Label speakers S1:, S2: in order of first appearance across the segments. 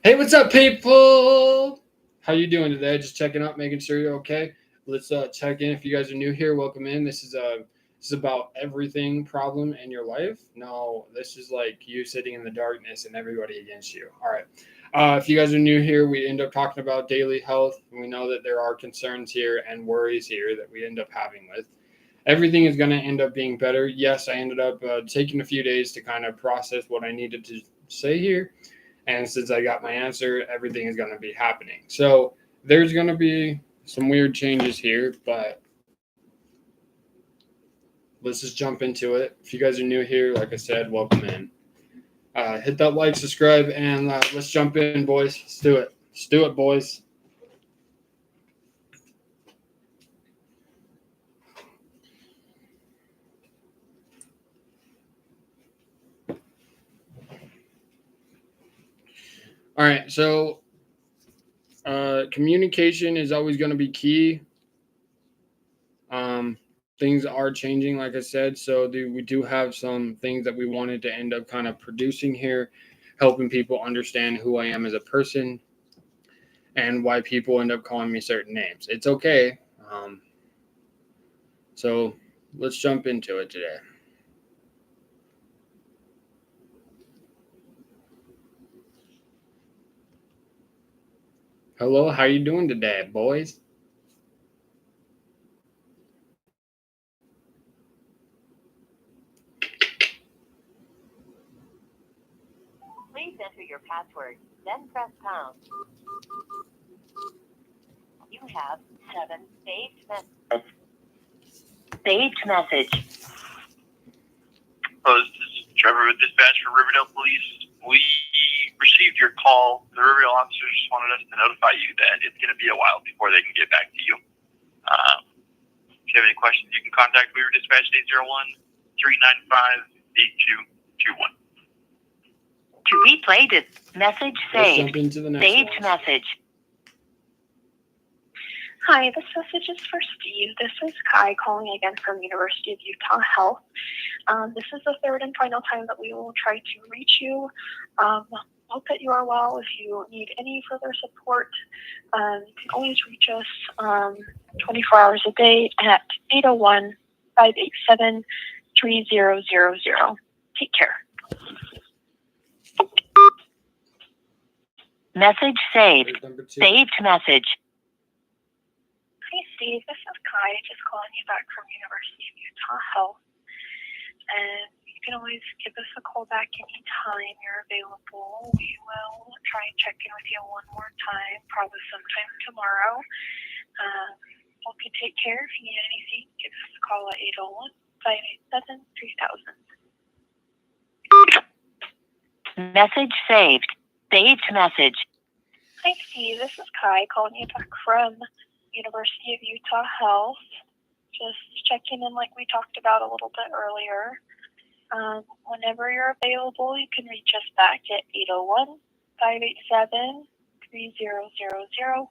S1: Hey, what's up, people? How you doing today? Just checking up, making sure you're okay. Let's check in. If you guys are new here, welcome in. This is about everything problem in your life. No, this is like you sitting in the darkness and everybody against you. All right. If you guys are new here, we end up talking about daily health. We know that there are concerns here and worries here that we end up having with. Everything is going to end up being better. Yes, I ended up taking a few days to kind of process what I needed to say here, and since I got my answer, everything is going to be happening. So there's going to be some weird changes here, but let's just jump into it. If you guys are new here, like I said, welcome in. Hit that like, subscribe, and let's jump in, boys. Let's do it. Let's do it, boys. All right, so communication is always going to be key. Things are changing, like I said. So we do have some things that we wanted to end up kind of producing here, helping people understand who I am as a person and why people end up calling me certain names. It's okay. So let's jump into it today. Hello, how you doing today, boys?
S2: Please enter your password, then press pound. You have 7 saved messages. Saved message.
S3: Hello, this is Trevor with dispatch for Riverdale Police. We received your call. The Riverdale officers just wanted us to notify you that it's going to be a while before they can get back to you. If you have any questions, you can contact Weaver Dispatch 801-395-8221.
S2: To replay this message,
S1: Let's jump
S2: saved.
S1: into the next
S2: Saved
S1: one.
S2: message.
S4: Hi, this message is for Steve. This is Kai calling again from University of Utah Health. This is the third and final time that we will try to reach you. Hope that you are well. If you need any further support, you can always reach us 24 hours a day at 801-587-3000. Take care.
S2: Message saved.
S1: Here's number 2.
S2: Saved message.
S4: Hey, Steve. This is Kai, just calling you back from University of Utah Health. And you can always give us a call back anytime you're available. We will try and check in with you one more time, probably sometime tomorrow. Hope you take care. If you need anything, give us a call at 801-587-3000.
S2: Message saved. Saved message.
S4: Hi, Steve. This is Kai calling you back from University of Utah Health. Just checking in like we talked about a little bit earlier. Whenever you're available, you can reach us back at 801-587-3000.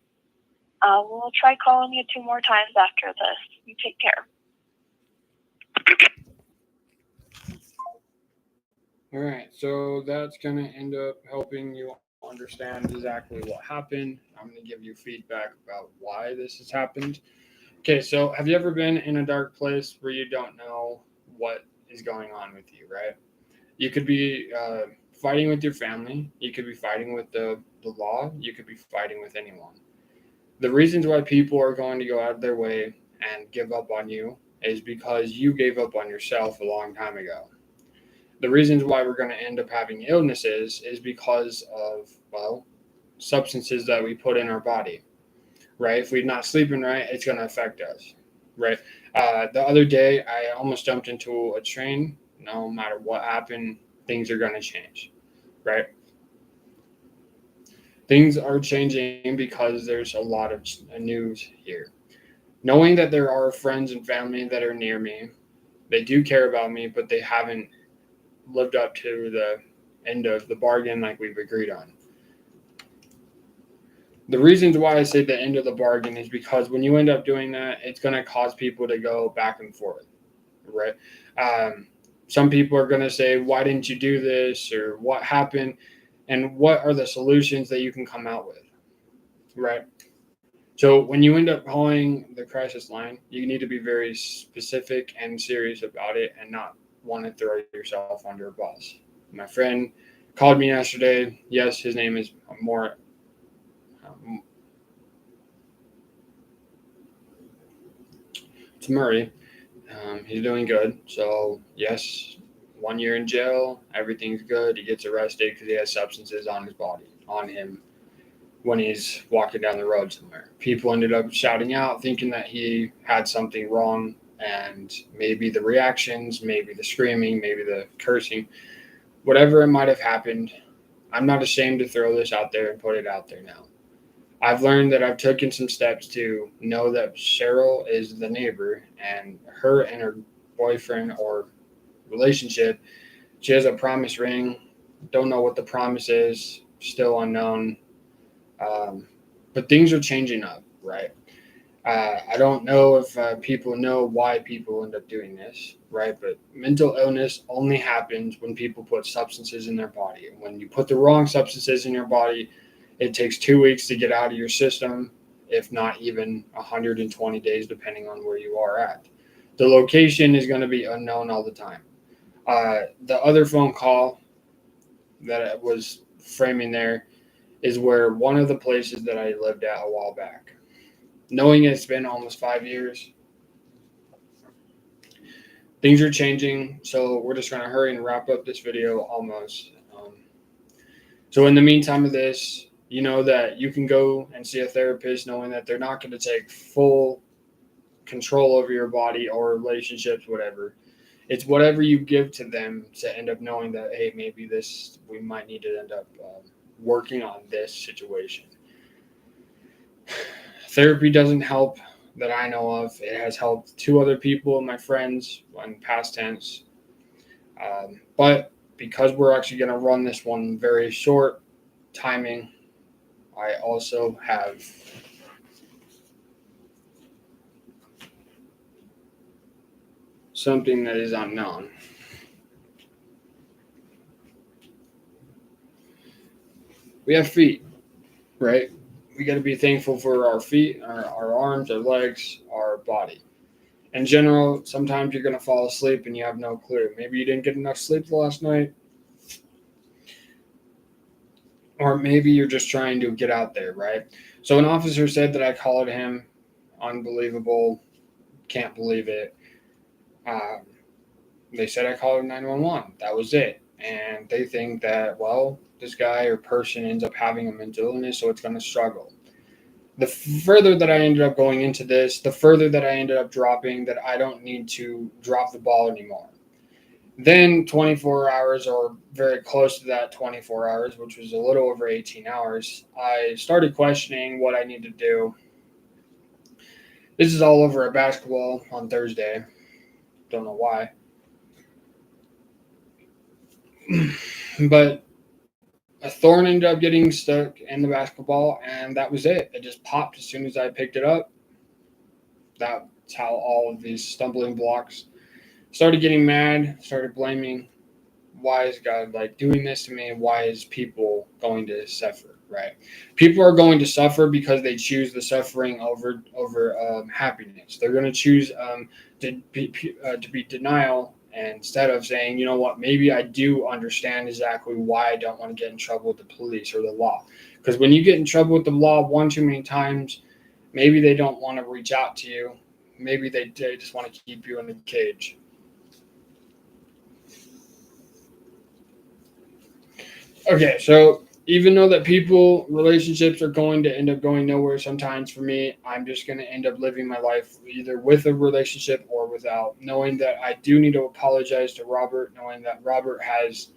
S4: We'll try calling you 2 more times after this. You take care.
S1: All right, so that's going to end up helping you understand exactly what happened. I'm going to give you feedback about why this has happened. Okay, so have you ever been in a dark place where you don't know what is going on with you, right? You could be fighting with your family. You could be fighting with the law. You could be fighting with anyone. The reasons why people are going to go out of their way and give up on you is because you gave up on yourself a long time ago. The reasons why we're going to end up having illnesses is because of, well, substances that we put in our body, right? If we're not sleeping right, it's going to affect us, right? The other day, I almost jumped into a train. No matter what happened, things are going to change, right? Things are changing because there's a lot of news here. Knowing that there are friends and family that are near me, they do care about me, but they haven't lived up to the end of the bargain like we've agreed on. The reasons why I say the end of the bargain is because when you end up doing that, it's going to cause people to go back and forth, right? Some people are going to say, why didn't you do this, or what happened? and what are the solutions that you can come out with, right? So when you end up calling the crisis line, you need to be very specific and serious about it and not want to throw yourself under a bus. My friend called me yesterday. Yes, his name is more. It's Murray. He's doing good. So yes, 1 year in jail, everything's good. He gets arrested because he has substances on his body, on him, when he's walking down the road somewhere. People ended up shouting out, thinking that he had something wrong, and maybe the reactions, maybe the screaming, maybe the cursing, whatever it might have happened. I'm not ashamed to throw this out there and put it out there now. I've learned that I've taken some steps to know that Cheryl is the neighbor, and her boyfriend or relationship, she has a promise ring. Don't know what the promise is, still unknown. But things are changing up, right? I don't know if people know why people end up doing this, right? But mental illness only happens when people put substances in their body. And when you put the wrong substances in your body, it takes 2 weeks to get out of your system, if not even 120 days, depending on where you are at. The location is going to be unknown all the time. The other phone call that I was framing there is where one of the places that I lived at a while back. Knowing it's been almost 5 years, things are changing. So we're just going to hurry and wrap up this video almost. So in the meantime of this, you know that you can go and see a therapist knowing that they're not going to take full control over your body or relationships, whatever. It's whatever you give to them to end up knowing that, hey, maybe we might need to end up working on this situation. Therapy doesn't help that I know of. It has helped 2 other people, my friends, in past tense. But because we're actually going to run this one very short timing, I also have something that is unknown. We have feet, right? We got to be thankful for our feet, our arms, our legs, our body. In general, sometimes you're going to fall asleep and you have no clue. Maybe you didn't get enough sleep last night, or maybe you're just trying to get out there, right? So an officer said that I called him. Unbelievable. Can't believe it. They said I called 911. That was it. And they think that, well, this guy or person ends up having a mental illness, so it's going to struggle. The further that I ended up going into this, the further that I ended up dropping that I don't need to drop the ball anymore. Then 24 hours, or very close to that 24 hours, which was a little over 18 hours, I started questioning what I need to do. This is all over a basketball on Thursday. Don't know why. But a thorn ended up getting stuck in the basketball, and that was it. It just popped as soon as I picked it up. That's how all of these stumbling blocks started getting mad, started blaming. Why is God doing this to me? Why is people going to suffer, right? People are going to suffer because they choose the suffering over happiness. They're going to choose to be denial, instead of saying, you know what, maybe I do understand exactly why I don't want to get in trouble with the police or the law. Because when you get in trouble with the law one too many times, maybe they don't want to reach out to you. Maybe they just want to keep you in a cage. Okay, so even though that relationships are going to end up going nowhere sometimes for me, I'm just going to end up living my life either with a relationship or without, knowing that I do need to apologize to Robert, knowing that Robert has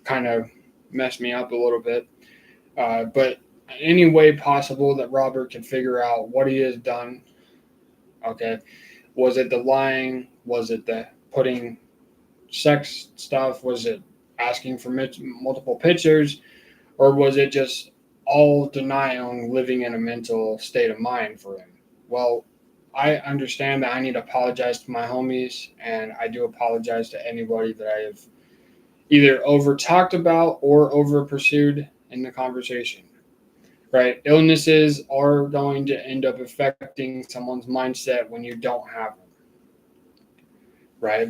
S1: kind of messed me up a little bit. But any way possible that Robert can figure out what he has done. Okay, was it the lying? Was it the putting sex stuff? Was it asking for multiple pictures? Or was it just all denial, living in a mental state of mind for him? Well, I understand that I need to apologize to my homies, and I do apologize to anybody that I have either over talked about or over pursued in the conversation. Right? Illnesses are going to end up affecting someone's mindset when you don't have them. Right?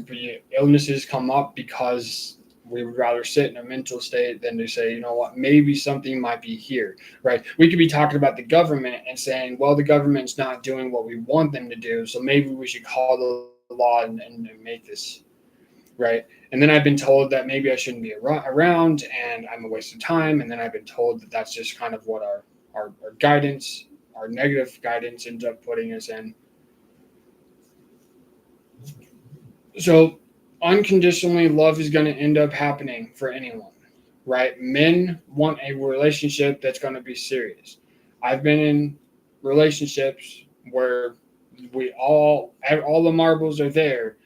S1: Illnesses come up because we would rather sit in a mental state than to say, you know what, maybe something might be here, right? We could be talking about the government and saying, well, the government's not doing what we want them to do, so maybe we should call the law and make this, right? And then I've been told that maybe I shouldn't be around and I'm a waste of time. And then I've been told that that's just kind of what our guidance, our negative guidance ends up putting us in. So unconditionally, love is going to end up happening for anyone, right? Men want a relationship that's going to be serious. I've been in relationships where all the marbles are there,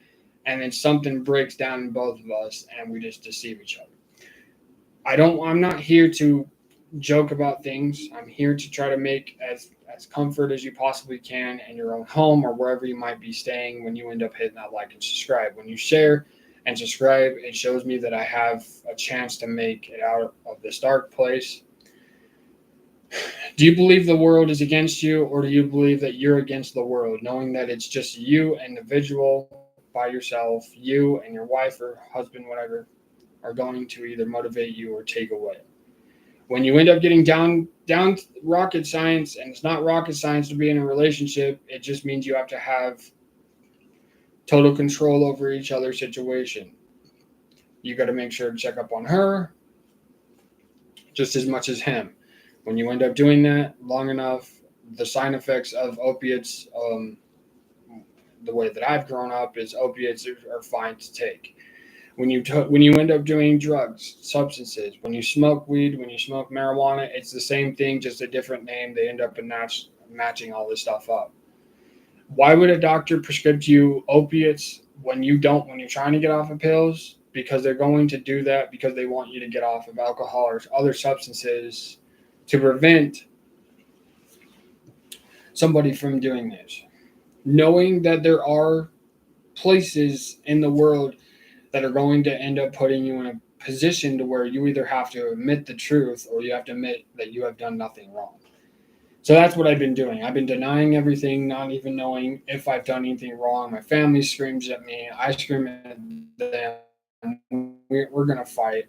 S1: and then something breaks down in both of us, and we just deceive each other. I'm not here to joke about things. I'm here to try to make as comfort as you possibly can in your own home or wherever you might be staying when you end up hitting that like and subscribe. When you share and subscribe, it shows me that I have a chance to make it out of this dark place. Do you believe the world is against you, or do you believe that you're against the world, knowing that it's just you, individual, by yourself, you and your wife or husband, whatever, are going to either motivate you or take away? When you end up getting down rocket science, and it's not rocket science to be in a relationship, it just means you have to have total control over each other's situation. You got to make sure to check up on her just as much as him. When you end up doing that long enough, the side effects of opiates, the way that I've grown up, is opiates are fine to take. When you end up doing drugs, substances, when you smoke weed, when you smoke marijuana, it's the same thing, just a different name. They end up matching all this stuff up. Why would a doctor prescribe you opiates when you're trying to get off of pills? Because they're going to do that because they want you to get off of alcohol or other substances to prevent somebody from doing this. Knowing that there are places in the world that are going to end up putting you in a position to where you either have to admit the truth or you have to admit that you have done nothing wrong. So that's what I've been doing. I've been denying everything, not even knowing if I've done anything wrong. My family screams at me. I scream at them. We're going to fight.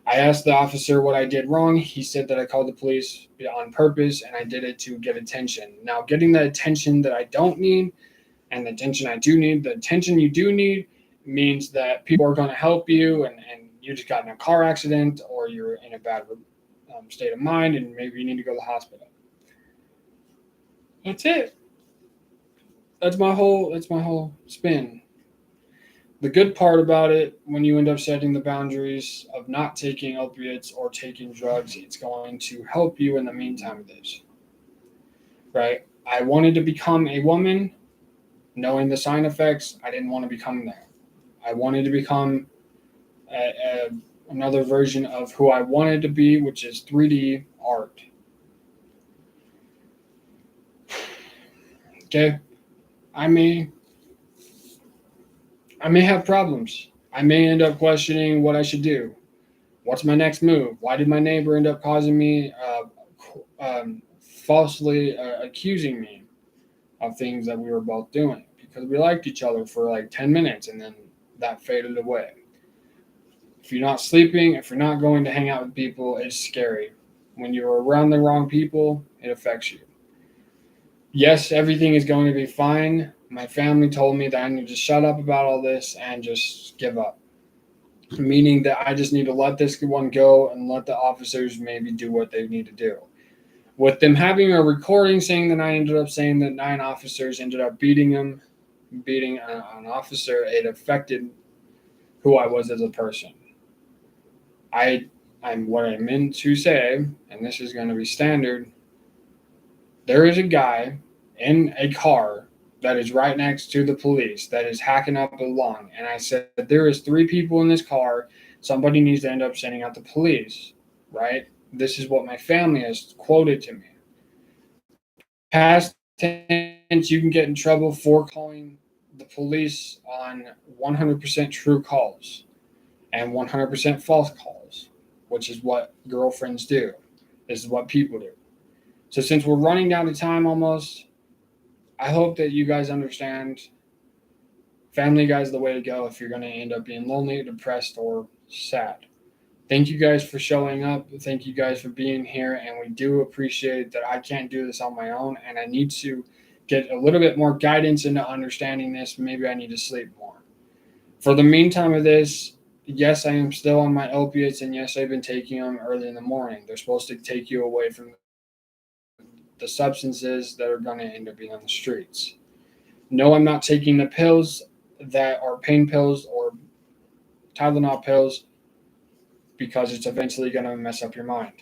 S1: I asked the officer what I did wrong. He said that I called the police on purpose and I did it to get attention. Now, getting the attention that I don't need and the attention I do need, the attention you do need means that people are going to help you, and you just got in a car accident or you're in a bad state of mind and maybe you need to go to the hospital. That's it. That's my whole spin. The good part about it, when you end up setting the boundaries of not taking opiates or taking drugs, it's going to help you in the meantime of this. Right? I wanted to become a woman, knowing the side effects. I didn't want to become that. I wanted to become another version of who I wanted to be, which is 3D art. Okay? I may have problems. I may end up questioning what I should do. What's my next move? Why did my neighbor end up causing me, falsely accusing me of things that we were both doing? Because we liked each other for like 10 minutes and then that faded away. If you're not sleeping, if you're not going to hang out with people, it's scary. When you're around the wrong people, it affects you. Yes, everything is going to be fine. My family told me that I need to shut up about all this and just give up. Meaning that I just need to let this one go and let the officers maybe do what they need to do. With them having a recording saying that I ended up saying that 9 officers ended up beating an officer, it affected who I was as a person. I'm what I meant to say, and this is going to be standard. There is a guy in a car that is right next to the police that is hacking up a lung. And I said, there is 3 people in this car. Somebody needs to end up sending out the police, right? This is what my family has quoted to me. Past tense, you can get in trouble for calling the police on 100% true calls. and 100% false calls, which is what girlfriends do. This is what people do. So since we're running down to time almost, I hope that you guys understand Family Guy is the way to go if you're going to end up being lonely, depressed, or sad. Thank you guys for showing up. Thank you guys for being here. And we do appreciate that I can't do this on my own. And I need to get a little bit more guidance into understanding this. Maybe I need to sleep more. For the meantime of this, yes, I am still on my opiates. And yes, I've been taking them early in the morning. They're supposed to take you away from the substances that are going to end up being on the streets. No, I'm not taking the pills that are pain pills or Tylenol pills, because it's eventually going to mess up your mind.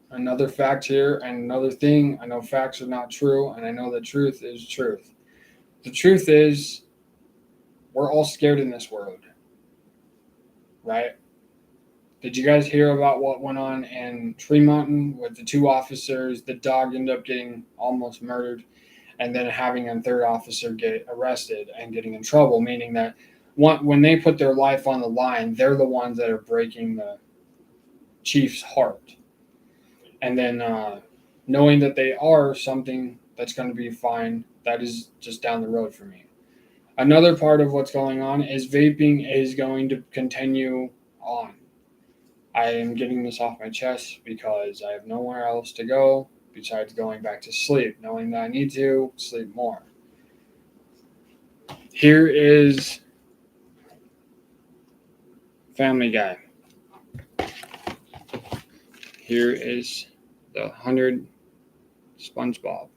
S1: Another fact here, and another thing, I know facts are not true, and I know the truth is truth. The truth is, we're all scared in this world, right? Did you guys hear about what went on in Tremont with the 2 officers? The dog ended up getting almost murdered, and then having a 3rd officer get arrested and getting in trouble, meaning that when they put their life on the line, they're the ones that are breaking the chief's heart. And then knowing that they are something that's going to be fine, that is just down the road for me. Another part of what's going on is vaping is going to continue on. I am getting this off my chest because I have nowhere else to go besides going back to sleep, knowing that I need to sleep more. Here is Family Guy. Here is the 100 SpongeBob.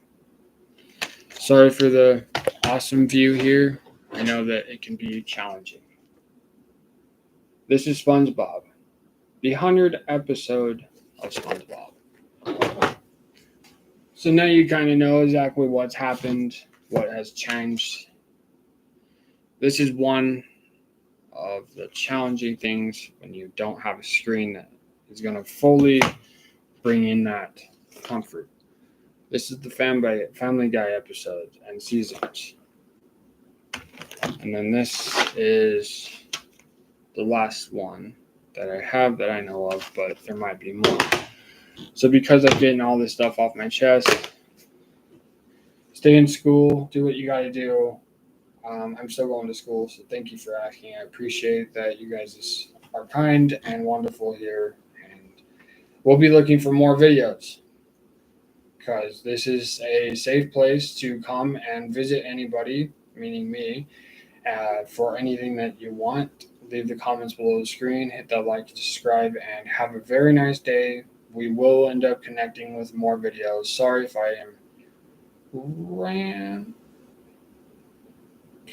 S1: Sorry for the awesome view here. I know that it can be challenging. This is SpongeBob, the 100th episode of SpongeBob. So now you kind of know exactly what's happened, what has changed. This is one of the challenging things when you don't have a screen that is going to fully bring in that comfort. This is the Family Guy episodes and seasons. And then this is the last one that I have that I know of, but there might be more. So because I'm getting all this stuff off my chest, stay in school, do what you got to do. I'm still going to school, so thank you for asking. I appreciate that you guys are kind and wonderful here. And we'll be looking for more videos, because this is a safe place to come and visit anybody, meaning me, for anything that you want. Leave the comments below the screen, hit that like, subscribe, and have a very nice day. We will end up connecting with more videos. Sorry if I am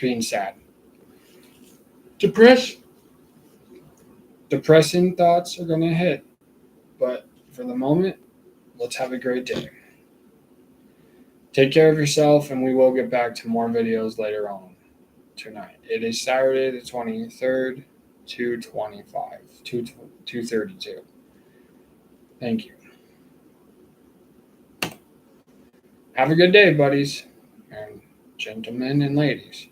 S1: being sad. Depressing thoughts are going to hit. But for the moment, let's have a great day. Take care of yourself, and we will get back to more videos later on tonight. It is Saturday the 23rd, 2:32. Thank you. Have a good day, buddies and gentlemen and ladies.